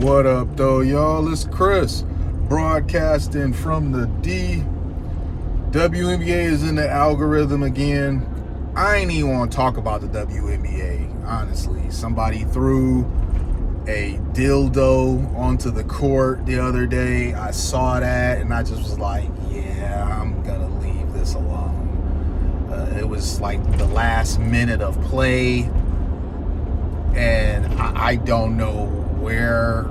What up, though, y'all? It's Chris, broadcasting from the D. WNBA is in the algorithm again. I ain't even want to talk about the WNBA, honestly. Somebody threw a dildo onto the court the other day. I saw that, and I just was like, yeah, I'm going to leave this alone. It was like the last minute of play, and I don't know where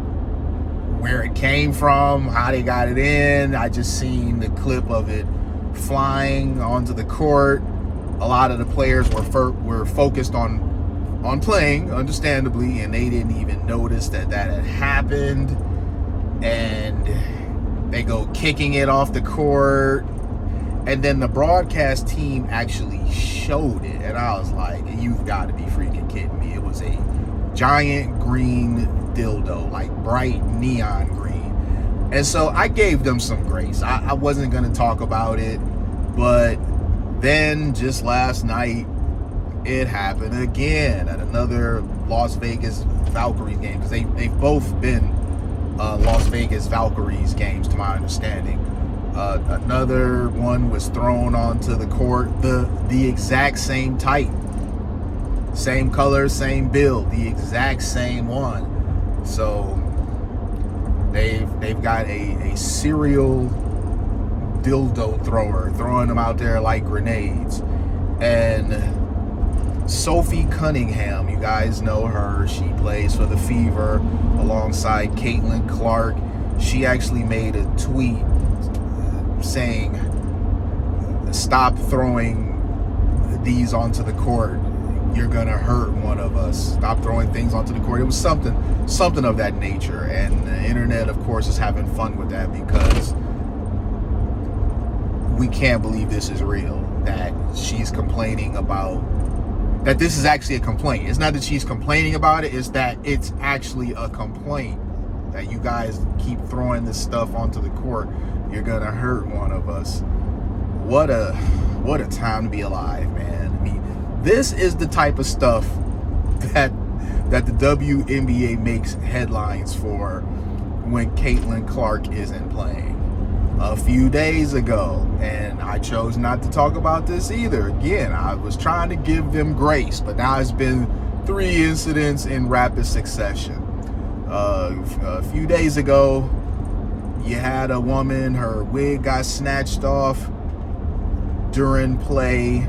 it came from, how they got it in. I just seen the clip of it flying onto the court. A lot of the players were focused on playing, understandably, and they didn't even notice that had happened. And they go kicking it off the court, and then the broadcast team actually showed it, and I was like, you've got to be freaking kidding me. It was a giant green dildo, like bright neon green. And so I gave them some grace. I wasn't going to talk about it, but then just last night it happened again at another Las Vegas Valkyries game, because they've both been Las Vegas Valkyries games, to my understanding. Another one was thrown onto the court, the exact same type, same color, same build, the exact same one. So they've got a serial dildo thrower throwing them out there like grenades. And Sophie Cunningham, you guys know her. She plays for the Fever alongside Caitlin Clark. She actually made a tweet saying, stop throwing these onto the court. You're gonna hurt one of us. Stop throwing things onto the court. It was something of that nature. And the internet, of course, is having fun with that, because we can't believe this is real, that she's complaining about, that this is actually a complaint. It's not that she's complaining about it, it's that it's actually a complaint, that you guys keep throwing this stuff onto the court. You're gonna hurt one of us. What a time to be alive, man. I mean, this is the type of stuff that the WNBA makes headlines for when Caitlin Clark isn't playing. A few days ago, and I chose not to talk about this either. Again, I was trying to give them grace, but now it's been 3 incidents in rapid succession. A few days ago, you had a woman, her wig got snatched off during play.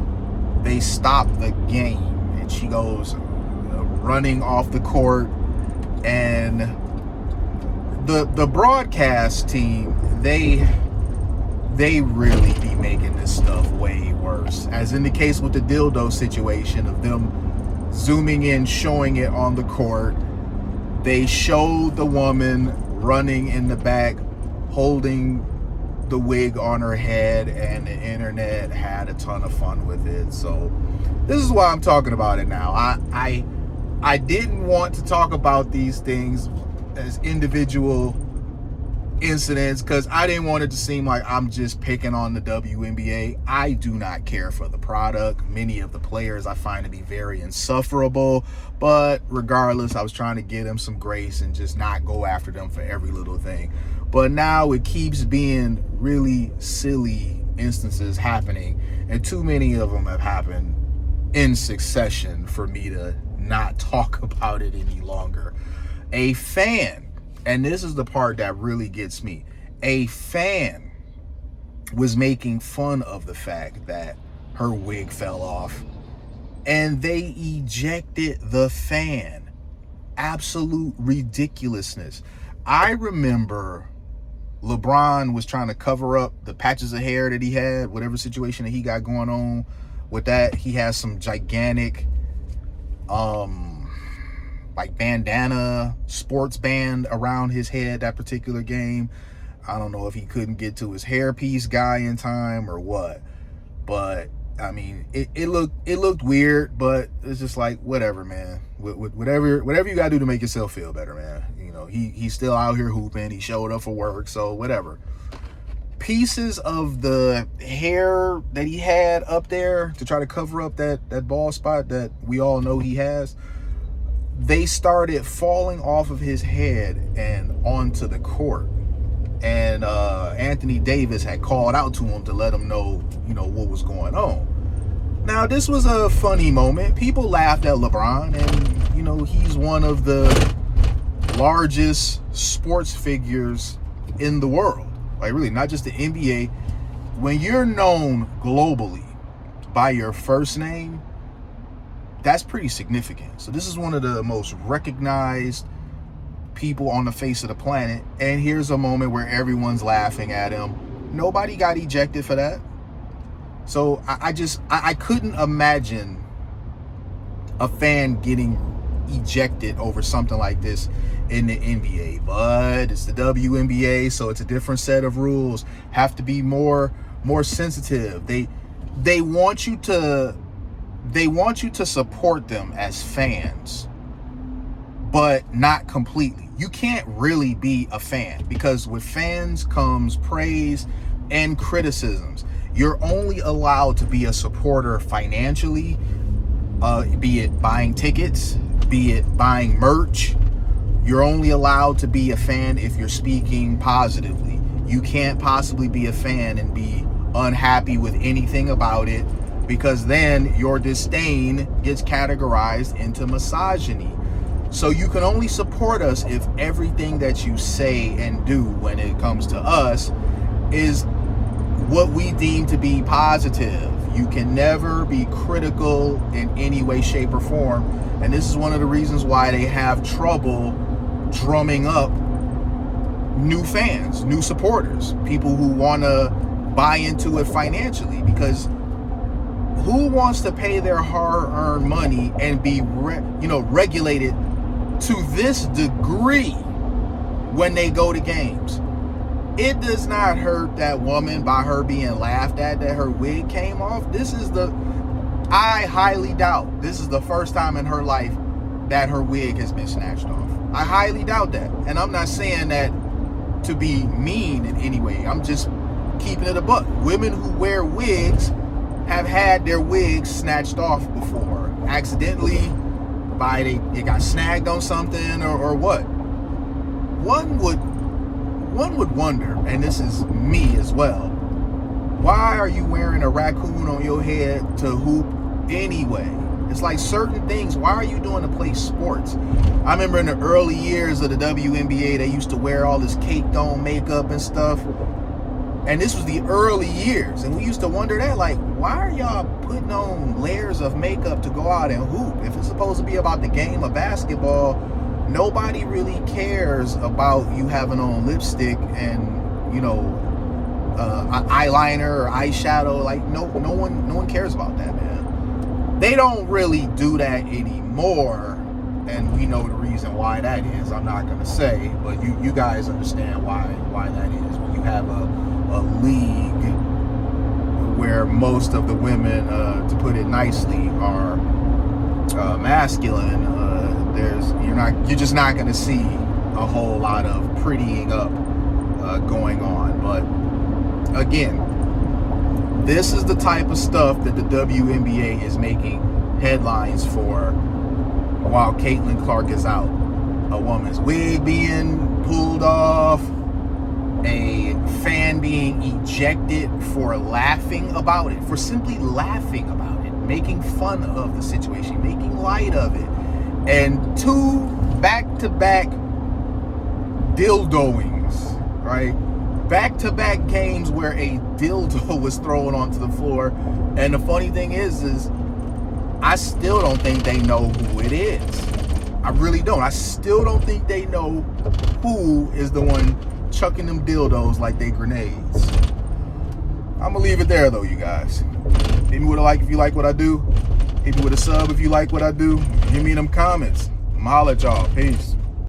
They stopped the game, and she goes running off the court, and the broadcast team, they really be making this stuff way worse. As in the case with the dildo situation, of them zooming in, showing it on the court. They showed the woman running in the back, holding the wig on her head, and the internet had a ton of fun with it. So this is why I'm talking about it now. I didn't want to talk about these things as individual incidents, because I didn't want it to seem like I'm just picking on the WNBA. I do not care for the product. Many of the players I find to be very insufferable, but regardless, I was trying to give them some grace and just not go after them for every little thing. But now it keeps being really silly instances happening, and too many of them have happened in succession for me to not talk about it any longer. A fan, and this is the part that really gets me, a fan was making fun of the fact that her wig fell off, and they ejected the fan. Absolute ridiculousness. I remember LeBron was trying to cover up the patches of hair that he had, whatever situation that he got going on with that. He has some gigantic like bandana, sports band around his head that particular game. I don't know if he couldn't get to his hairpiece guy in time or what, but I mean, it looked weird, but it's just like, whatever, man. Whatever you gotta do to make yourself feel better, man. You know, he's still out here hooping. He showed up for work, so whatever. Pieces of the hair that he had up there to try to cover up that bald spot that we all know he has, they started falling off of his head and onto the court. And Anthony Davis had called out to him to let him know, what was going on. Now, this was a funny moment. People laughed at LeBron, and, he's one of the largest sports figures in the world. Like, really, not just the NBA. When you're known globally by your first name, that's pretty significant. So this is one of the most recognized people on the face of the planet. And here's a moment where everyone's laughing at him. Nobody got ejected for that. So I couldn't imagine a fan getting ejected over something like this in the NBA. But it's the WNBA, so it's a different set of rules. Have to be more sensitive. They want you to support them as fans, but not completely. You can't really be a fan, because with fans comes praise and criticisms. You're only allowed to be a supporter financially, be it buying tickets, be it buying merch. You're only allowed to be a fan if you're speaking positively. You can't possibly be a fan and be unhappy with anything about it, because then your disdain gets categorized into misogyny. So you can only support us if everything that you say and do when it comes to us is what we deem to be positive. You can never be critical in any way, shape, or form. And this is one of the reasons why they have trouble drumming up new fans, new supporters, people who want to buy into it financially, because who wants to pay their hard-earned money and be regulated to this degree when they go to games? It does not hurt that woman by her being laughed at that her wig came off. I highly doubt this is the first time in her life that her wig has been snatched off. I highly doubt that. And I'm not saying that to be mean in any way. I'm just keeping it a buck. Women who wear wigs have had their wigs snatched off before, accidentally, by they got snagged on something or what. One would wonder, and this is me as well, why are you wearing a raccoon on your head to hoop anyway? It's like certain things, why are you doing to play sports? I remember in the early years of the WNBA, they used to wear all this caked on makeup and stuff. And this was the early years. And we used to wonder that, like, why are y'all putting on layers of makeup to go out and hoop? If it's supposed to be about the game of basketball, nobody really cares about you having on lipstick and, eyeliner or eyeshadow. Like, no one cares about that, man. They don't really do that anymore. And we know the reason why that is. I'm not going to say, but you guys understand why that is. When you have a league where most of the women, to put it nicely, are masculine, you're just not going to see a whole lot of prettying up going on. But again, this is the type of stuff that the WNBA is making headlines for while Caitlin Clark is out. A woman's wig being pulled off, a fan being ejected for laughing about it, for simply laughing about it, making fun of the situation, making light of it, and 2 back-to-back dildoings, right? Back-to-back games where a dildo was thrown onto the floor. And the funny thing is I still don't think they know who it is. I really don't. I still don't think they know who is the one chucking them dildos like they grenades. I'm gonna leave it there though, you guys. Hit me with a like if you like what I do. Hit me with a sub if you like what I do. Give me them comments. I'm holla at y'all. Peace.